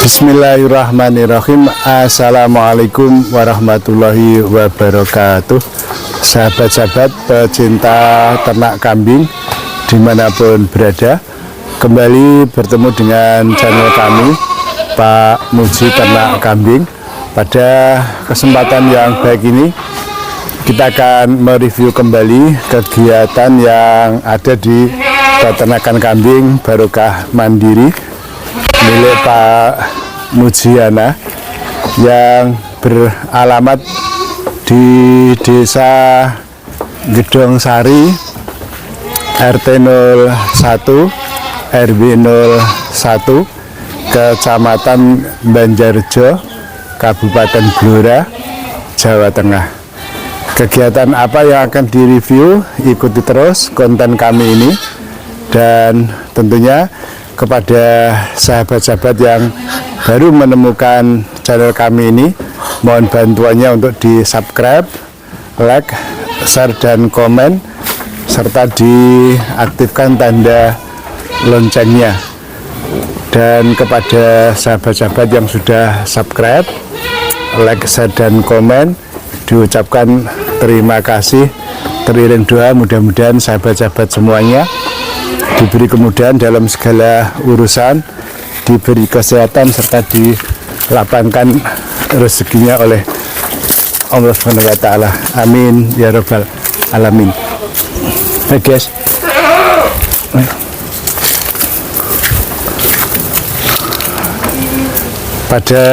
Bismillahirrahmanirrahim. Assalamualaikum warahmatullahi wabarakatuh. Sahabat-sahabat pecinta ternak kambing dimanapun berada, kembali bertemu dengan channel kami, Pak Muji Ternak Kambing. Pada kesempatan yang baik ini, kita akan mereview kembali kegiatan yang ada di peternakan kambing Barokah Mandiri milik Pak Mujiana yang beralamat di Desa Gedong Sari, RT 01 RW 01, Kecamatan Banjarjo, Kabupaten Blora, Jawa Tengah. Kegiatan apa yang akan direview? Ikuti terus konten kami ini, dan tentunya kepada sahabat-sahabat yang baru menemukan channel kami ini, mohon bantuannya untuk di subscribe, like, share, dan komen, serta diaktifkan tanda loncengnya. Dan kepada sahabat-sahabat yang sudah subscribe, like, share, dan komen, diucapkan terima kasih. Teriring doa, mudah-mudahan sahabat-sahabat semuanya diberi kemudahan dalam segala urusan, diberi kesehatan, serta dilapangkan rezekinya oleh Allah SWT. Amin ya rabbal alamin. Hey guys, pada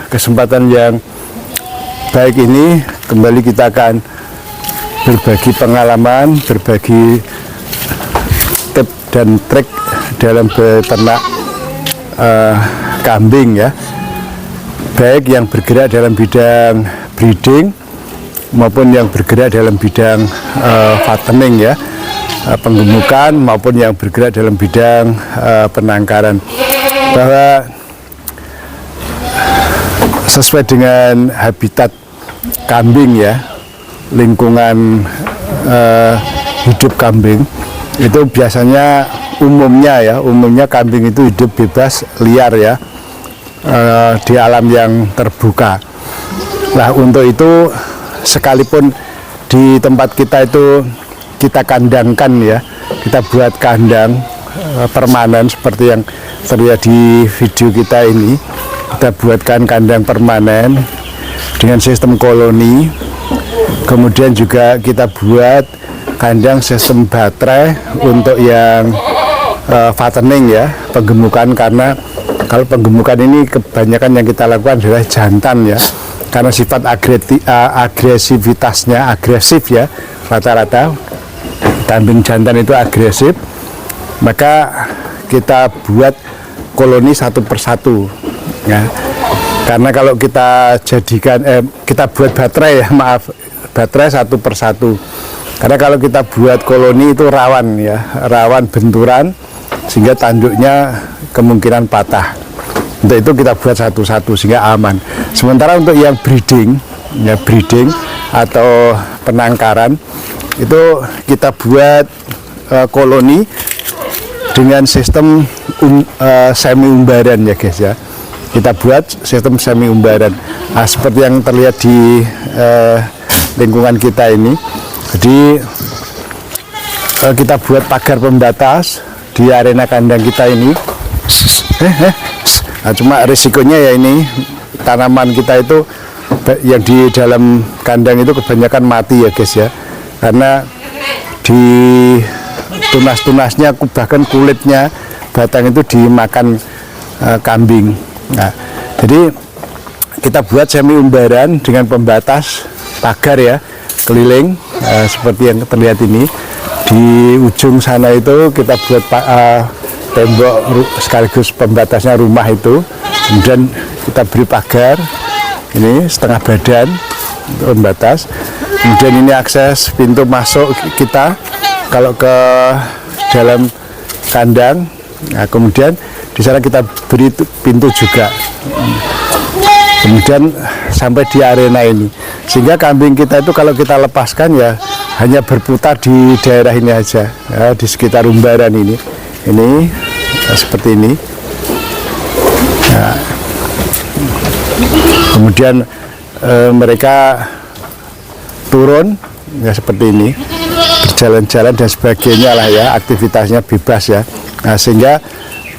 kesempatan yang baik ini, kembali kita akan berbagi pengalaman, berbagi tips dan trik dalam beternak kambing ya, baik yang bergerak dalam bidang breeding maupun yang bergerak dalam bidang fattening ya, penggemukan, maupun yang bergerak dalam bidang penangkaran. Bahwa sesuai dengan habitat kambing ya, lingkungan hidup kambing itu biasanya umumnya kambing itu hidup bebas liar ya, di alam yang terbuka. Nah, untuk itu sekalipun di tempat kita itu kita kandangkan ya, kita buat kandang permanen seperti yang terlihat di video kita ini, kita buatkan kandang permanen dengan sistem koloni. Kemudian juga kita buat kandang sistem baterai untuk yang fattening ya, penggemukan. Karena kalau penggemukan ini kebanyakan yang kita lakukan adalah jantan ya, karena sifat agresivitasnya agresif ya, rata-rata kambing jantan itu agresif, maka kita buat koloni satu persatu ya. Karena kalau kita jadikan kita buat baterai ya, baterai satu persatu. Karena kalau kita buat koloni itu rawan ya, rawan benturan, sehingga tanduknya kemungkinan patah. Untuk itu kita buat satu-satu sehingga aman. Sementara untuk yang breeding ya, breeding atau penangkaran, itu kita buat koloni dengan sistem semi umbaran ya guys ya. Kita buat sistem semi umbaran. Nah, seperti yang terlihat di lingkungan kita ini. Jadi kita buat pagar pembatas di arena kandang kita ini. Nah, cuma risikonya ya ini, tanaman kita itu yang di dalam kandang itu kebanyakan mati ya guys ya, karena di tunas-tunasnya, bahkan kulitnya, batang itu dimakan kambing. Nah, jadi kita buat semi umbaran dengan pembatas pagar ya, keliling seperti yang terlihat ini. Di ujung sana itu kita buat tembok sekaligus pembatasnya rumah itu, kemudian kita beri pagar ini setengah badan untuk pembatas. Kemudian ini akses pintu masuk kita kalau ke dalam kandang. Nah, kemudian di sana kita beri pintu juga, kemudian sampai di arena ini, sehingga kambing kita itu kalau kita lepaskan ya hanya berputar di daerah ini aja ya, di sekitar umbaran ini seperti ini. Nah, Kemudian mereka turun ya seperti ini, berjalan-jalan dan sebagainya lah ya, aktivitasnya bebas ya. Nah, sehingga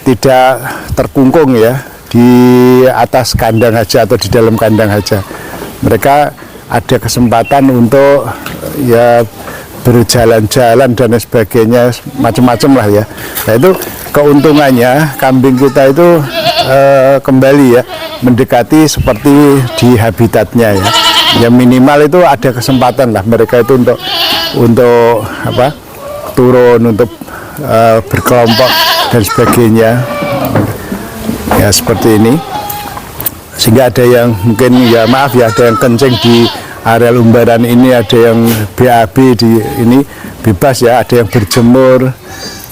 tidak terkungkung ya di atas kandang aja atau di dalam kandang aja. Mereka ada kesempatan untuk ya berjalan-jalan dan sebagainya, macam-macam lah ya. Nah, itu keuntungannya kambing kita itu kembali ya mendekati seperti di habitatnya ya. Ya minimal itu ada kesempatan lah mereka itu untuk apa, turun, untuk berkelompok dan sebagainya ya seperti ini. Sehingga ada yang mungkin ya maaf ya, ada yang kencing di areal umbaran ini, ada yang BAB di ini bebas ya, ada yang berjemur,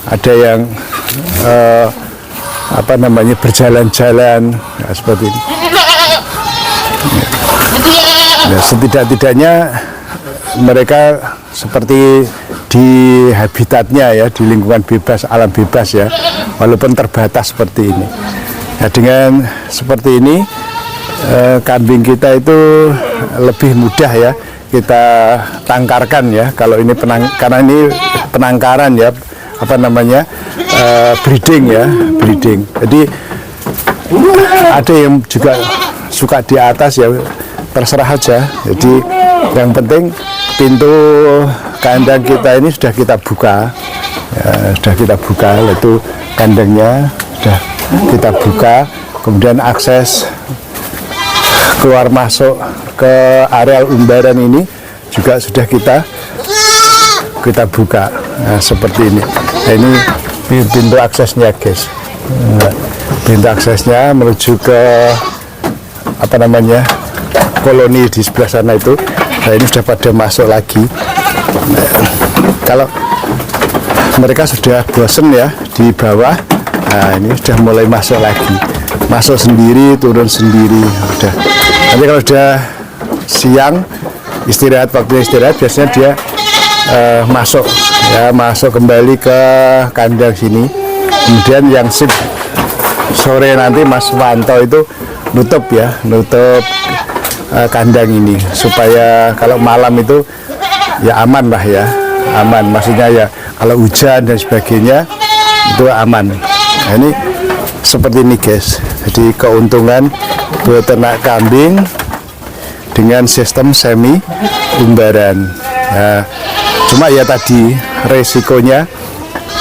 ada yang apa namanya berjalan-jalan ya, seperti ini. Ya, setidak-tidaknya mereka seperti di habitatnya ya, di lingkungan bebas, alam bebas ya, walaupun terbatas seperti ini. Nah, dengan seperti ini kambing kita itu lebih mudah ya kita tangkarkan ya. Kalau ini karena ini penangkaran ya, apa namanya, breeding ya, breeding. Jadi ada yang juga suka di atas ya, terserah aja. Jadi yang penting pintu kandang kita ini sudah kita buka ya, sudah kita buka, yaitu kandangnya sudah kita buka, kemudian akses keluar masuk ke areal umbaran ini juga sudah kita buka. Nah, seperti ini. Nah, ini pintu aksesnya guys. Nah, pintu aksesnya menuju ke apa namanya, koloni di sebelah sana itu. Nah, ini sudah pada masuk lagi. Nah, kalau mereka sudah bosen ya di bawah, nah ini sudah mulai masuk lagi, masuk sendiri, turun sendiri. Udah. Nanti kalau sudah siang istirahat, waktunya istirahat, biasanya dia masuk ya, masuk kembali ke kandang sini. Kemudian yang sip sore nanti Mas Wanto itu nutup ya, nutup kandang ini supaya kalau malam itu ya aman lah ya, aman, maksudnya ya kalau hujan dan sebagainya itu aman. Nah, ini seperti ini guys, jadi keuntungan beternak kambing dengan sistem semi umbaran. Nah, cuma ya tadi resikonya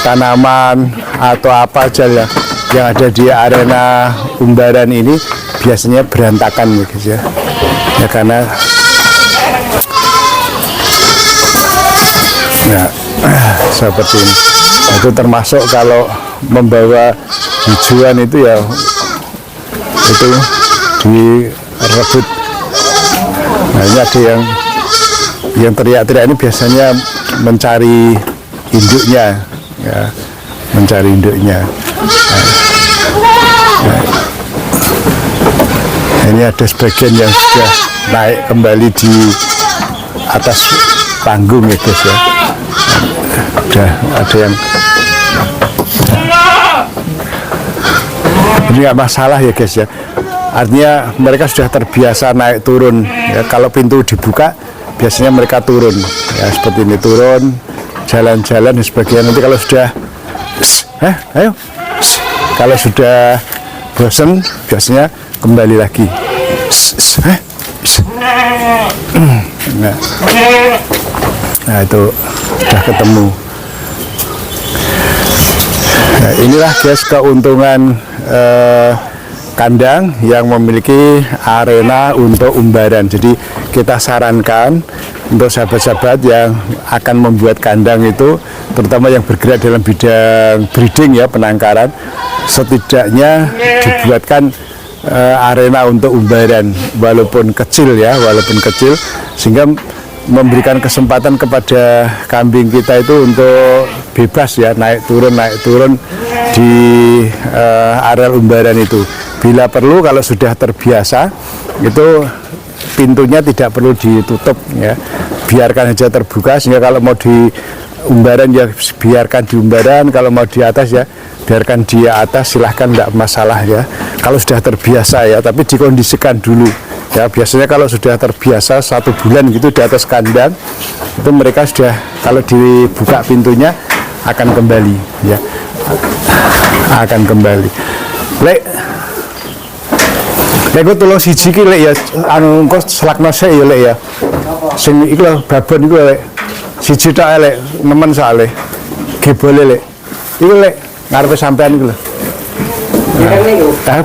tanaman atau apa aja ya yang ada di arena umbaran ini biasanya berantakan ya guys ya. Ya karena ya seperti ini. Itu termasuk kalau membawa hijauan itu ya itu direbut. Nah, ini ada yang teriak-teriak ini biasanya mencari induknya ya, mencari induknya. Nah, ini ada sebagian yang sudah naik kembali di atas panggung ya guys ya. Udah ada yang ini nggak masalah ya guys ya, artinya mereka sudah terbiasa naik turun ya. Kalau pintu dibuka biasanya mereka turun ya, seperti ini, turun, jalan-jalan dan sebagainya. Nanti kalau sudah ayo kalau sudah bosan biasanya kembali lagi. Nah itu sudah ketemu. Nah, inilah guys keuntungan kandang yang memiliki arena untuk umbaran. Jadi kita sarankan untuk sahabat-sahabat yang akan membuat kandang itu, terutama yang bergerak dalam bidang breeding ya, penangkaran, setidaknya dibuatkan arena untuk umbaran walaupun kecil ya, walaupun kecil, sehingga memberikan kesempatan kepada kambing kita itu untuk bebas ya, naik turun di areal umbaran itu. Bila perlu kalau sudah terbiasa itu pintunya tidak perlu ditutup ya, biarkan saja terbuka, sehingga kalau mau umbaran ya biarkan di umbaran, kalau mau di atas ya biarkan di atas, silahkan, tidak masalah ya kalau sudah terbiasa ya, tapi dikondisikan dulu ya. Biasanya kalau sudah terbiasa 1 bulan gitu di atas kandang itu mereka sudah, kalau dibuka pintunya akan kembali ya, akan kembali. Lek gue tolong siji ki lek ya anu engko selakno sik ya lek ya. Sing iku lho babon iku lek siji tok lek nemen soalé. Ge boleh lek. Iku lek ngarepe sampean iku lho.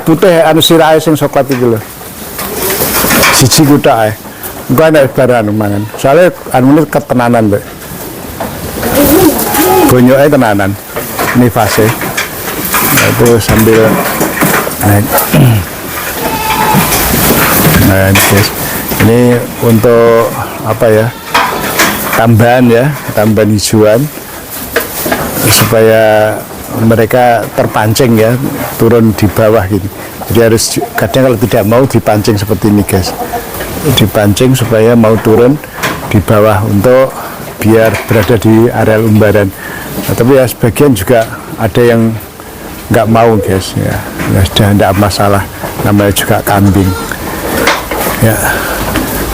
Putih anu sirahe sing coklat iku lho. Siji ku tok ae. Engko nek bar anu mangan. Soale anu ketenanan lek. Bonyoke tenanan. Ini fase. Itu sambil nah, ini untuk apa ya, tambahan ya, tambahan hijauan supaya mereka terpancing ya, turun di bawah gitu. Jadi harus kadang kalau tidak mau dipancing seperti ini guys, dipancing supaya mau turun di bawah untuk biar berada di area umbaran. Nah, tapi ya sebagian juga ada yang nggak mau guys ya, ya sudah tidak masalah, namanya juga kambing. Ya,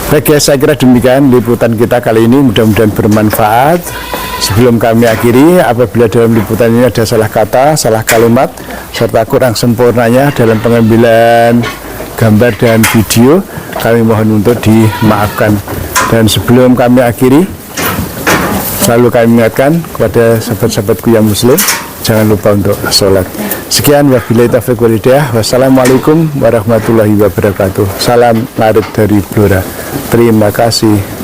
baik guys, saya kira demikian liputan kita kali ini, mudah-mudahan bermanfaat. Sebelum kami akhiri, apabila dalam liputan ini ada salah kata, salah kalimat, serta kurang sempurnanya dalam pengambilan gambar dan video, kami mohon untuk dimaafkan. Dan sebelum kami akhiri, selalu kami ingatkan kepada sahabat-sahabatku yang muslim, jangan lupa untuk sholat. Sekian, wabillahi taufiq wal hidayah. Wassalamualaikum warahmatullahi wabarakatuh. Salam ngarit dari Blora. Terima kasih.